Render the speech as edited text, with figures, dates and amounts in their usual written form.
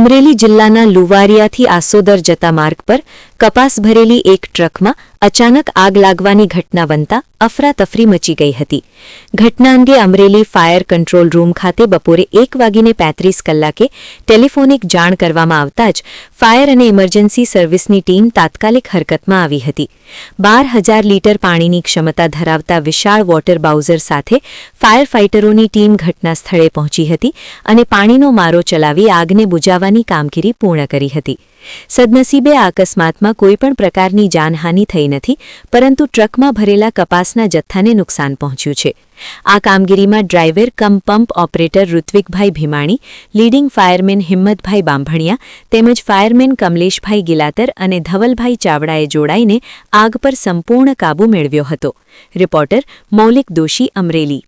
અમરેલી જિલ્લાના લુવારિયાથી આસોદર જતા માર્ગ પર કપાસ ભરેલી એક ટ્રકમાં અચાનક આગ લાગવાની ઘટના બનતા અફરાતફરી મચી ગઈ હતી. ઘટના અંગે અમરેલી ફાયર કંટ્રોલ રૂમ ખાતે બપોરે 1:35 ટેલિફોનિક જાણ કરવામાં આવતા જ ફાયર અને ઇમરજન્સી સર્વિસની ટીમ તાત્કાલિક હરકતમાં આવી હતી. 12,000 લીટર પાણીની ક્ષમતા ધરાવતા વિશાળ વોટર બાઉઝર સાથે ફાયર ફાઇટરોની ટીમ ઘટના સ્થળે પહોંચી હતી અને પાણીનો મારો ચલાવી આગને બુઝાવવાની કામગીરી પૂર્ણ કરી હતી. સદનસીબે આ અકસ્માતમાં કોઈપણ પ્રકારની જાનહાનિ થઈ નથી, પરંતુ ટ્રકમાં ભરેલા કપાસના જથ્થાને નુકસાન પહોંચ્યું છે. આ કામગીરીમાં ડ્રાઈવર કમ પંપ ઓપરેટર ઋત્વિકભાઈ ભીમાણી, લીડિંગ ફાયરમેન હિંમતભાઈ બાંભણિયા તેમજ ફાયરમેન કમલેશભાઈ ગિલાતર અને ધવલભાઈ ચાવડાએ જોડાઈને આગ પર સંપૂર્ણ કાબૂ મેળવ્યો હતો. રિપોર્ટર મૌલિક દોશી, અમરેલી.